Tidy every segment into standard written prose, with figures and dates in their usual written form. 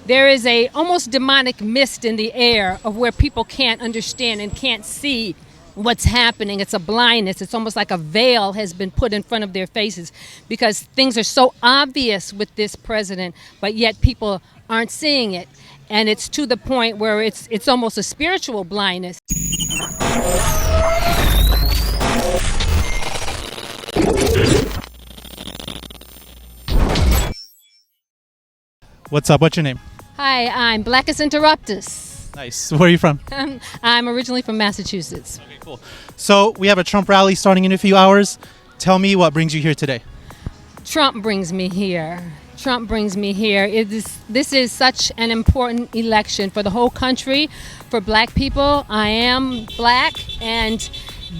there is a almost demonic mist in the air of where people can't understand and can't see what's happening. It's a blindness. It's almost like a veil has been put in front of their faces because things are so obvious with this president, but yet people aren't seeing it. And it's to the point where it's almost a spiritual blindness. What's up? What's your name? Hi, I'm Blackus Interruptus. Nice. Where are you from? I'm originally from Massachusetts. Okay, cool. So we have a Trump rally starting in a few hours. Tell me what brings you here today. Trump brings me here. Trump brings me here. This is such an important election for the whole country, for black people. I am black, and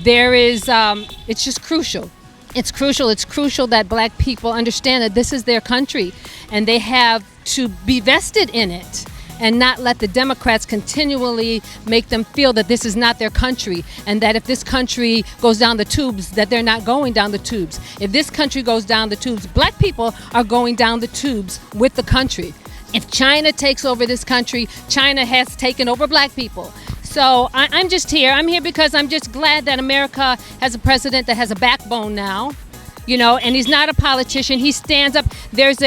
there is, it's just crucial. It's crucial. It's crucial that black people understand that this is their country, and they have to be vested in it and not let the Democrats continually make them feel that this is not their country, and that if this country goes down the tubes, that they're not going down the tubes. If this country goes down the tubes, black people are going down the tubes with the country. If China takes over this country, China has taken over black people. So I'm just here. I'm here because I'm just glad that America has a president that has a backbone now, you know, and he's not a politician. He stands up. There is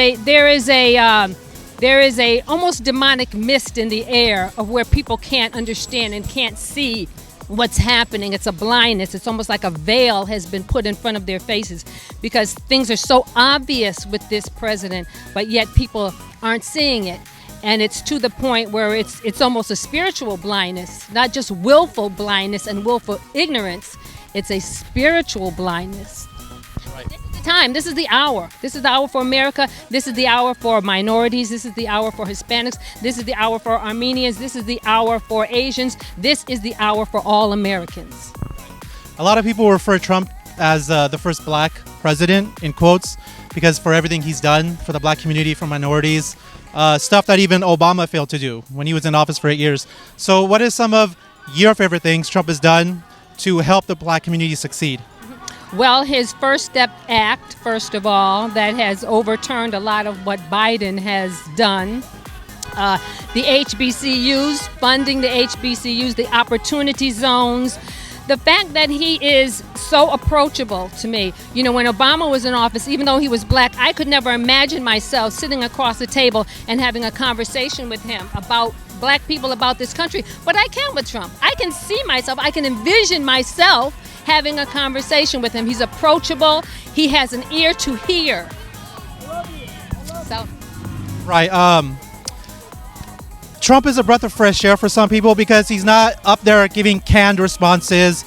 a almost demonic mist in the air of where people can't understand and can't see what's happening. It's a blindness. It's almost like a veil has been put in front of their faces because things are so obvious with this president, but yet people aren't seeing it. And it's to the point where it's almost a spiritual blindness, not just willful blindness and willful ignorance. It's a spiritual blindness. Right. This is the time. This is the hour. This is the hour for America. This is the hour for minorities. This is the hour for Hispanics. This is the hour for Armenians. This is the hour for Asians. This is the hour for all Americans. A lot of people refer Trump as the first black president, in quotes, because for everything he's done for the black community, for minorities, stuff that even Obama failed to do when he was in office for 8 years. So what is some of your favorite things Trump has done to help the black community succeed? Well, his First Step Act, first of all, that has overturned a lot of what Biden has done. The HBCUs, funding the HBCUs, the opportunity zones. The fact that he is so approachable to me. You know, when Obama was in office, even though he was black, I could never imagine myself sitting across the table and having a conversation with him about black people, about this country. But I can with Trump. I can see myself, I can envision myself having a conversation with him. He's approachable. He has an ear to hear. So. Right. Trump is a breath of fresh air for some people because he's not up there giving canned responses,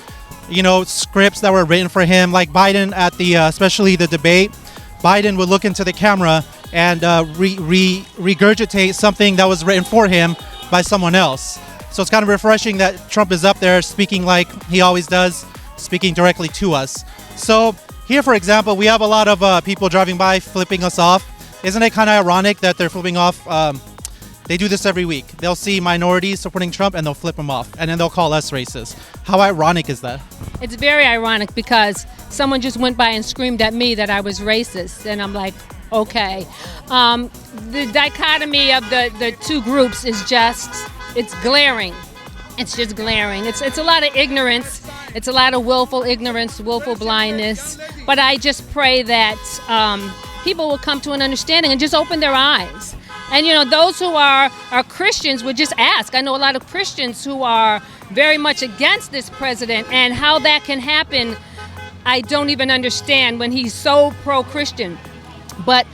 you know, scripts that were written for him. Like Biden at the, especially the debate, Biden would look into the camera and regurgitate something that was written for him by someone else. So it's kind of refreshing that Trump is up there speaking like he always does, speaking directly to us. So here, for example, we have a lot of people driving by flipping us off. Isn't it kind of ironic that they're flipping off? They do this every week. They'll see minorities supporting Trump and they'll flip them off, and then they'll call us racist. How ironic is that? It's very ironic because someone just went by and screamed at me that I was racist, and I'm like, okay. The dichotomy of the two groups is just, it's glaring. It's just glaring. It's a lot of ignorance. It's a lot of willful ignorance, willful blindness. But I just pray that people will come to an understanding and just open their eyes. And, you know, those who are Christians would just ask. I know a lot of Christians who are very much against this president, and how that can happen, I don't even understand when he's so pro-Christian. But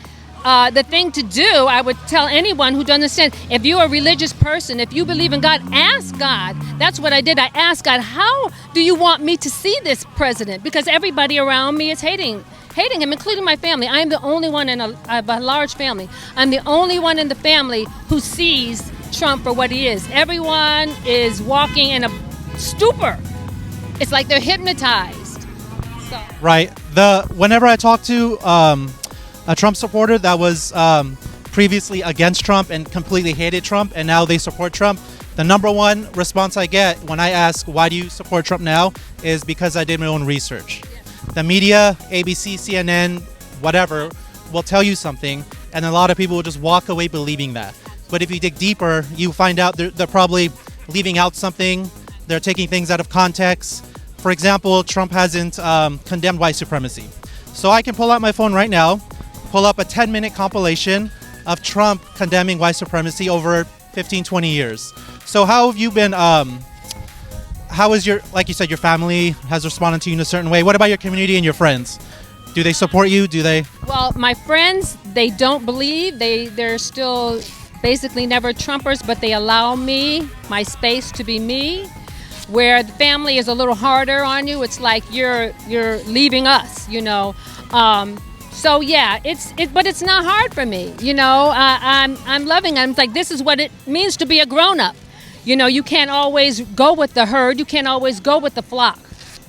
the thing to do, I would tell anyone who doesn't understand, if you're a religious person, if you believe in God, ask God. That's what I did. I asked God, how do you want me to see this president? Because everybody around me is hating him, including my family. I am the only one I have a large family. I'm the only one in the family who sees Trump for what he is. Everyone is walking in a stupor. It's like they're hypnotized. So. Right. Whenever I talk to a Trump supporter that was previously against Trump and completely hated Trump, and now they support Trump, the number one response I get when I ask, why do you support Trump now, is because I did my own research. The media, ABC, CNN, whatever, will tell you something, and a lot of people will just walk away believing that. But if you dig deeper, you find out they're probably leaving out something. They're taking things out of context. For example, Trump hasn't condemned white supremacy. So I can pull out my phone right now, pull up a 10-minute compilation of Trump condemning white supremacy over 15, 20 years. So how have you been, how is your, like you said, your family has responded to you in a certain way. What about your community and your friends? Do they support you? Do they? Well, my friends, they don't believe. They're still basically never Trumpers, but they allow me my space to be me. Where the family is a little harder on you, it's like you're leaving us, you know. So yeah, but it's not hard for me, you know. I'm loving it. I'm like, this is what it means to be a grown-up. You know, you can't always go with the herd. You can't always go with the flock.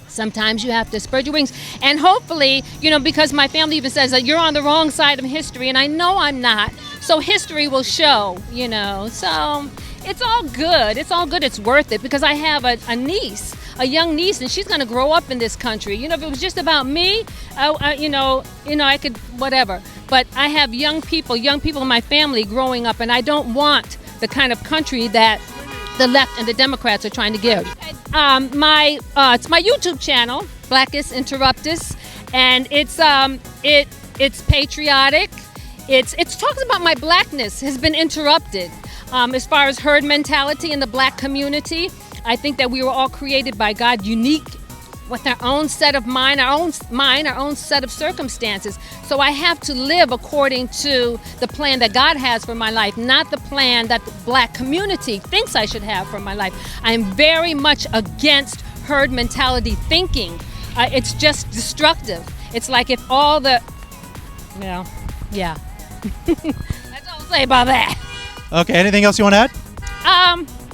Sometimes you have to spread your wings. And hopefully, you know, because my family even says that you're on the wrong side of history, and I know I'm not. So history will show, you know. So it's all good. It's all good. It's worth it because I have a niece, a young niece, and she's going to grow up in this country. You know, if it was just about me, I could whatever. But I have young people in my family growing up, and I don't want the kind of country that the left and the Democrats are trying to give. It's my YouTube channel, Blackus, Interruptus, and it's patriotic. It's talking about my blackness has been interrupted. As far as herd mentality in the black community, I think that we were all created by God unique with our own set of mind, our own set of circumstances. So I have to live according to the plan that God has for my life, not the plan that the black community thinks I should have for my life. I am very much against herd mentality thinking. It's just destructive. It's like if all the, yeah. That's all I'll say about that. Okay, anything else you want to add?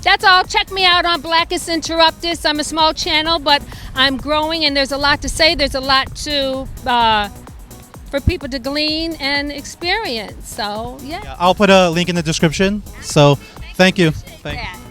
That's all. Check me out on Blackus Interruptus. I'm a small channel, but I'm growing, and there's a lot to say. There's a lot to for people to glean and experience. So, yeah. I'll put a link in the description. So, thank you. Thank you.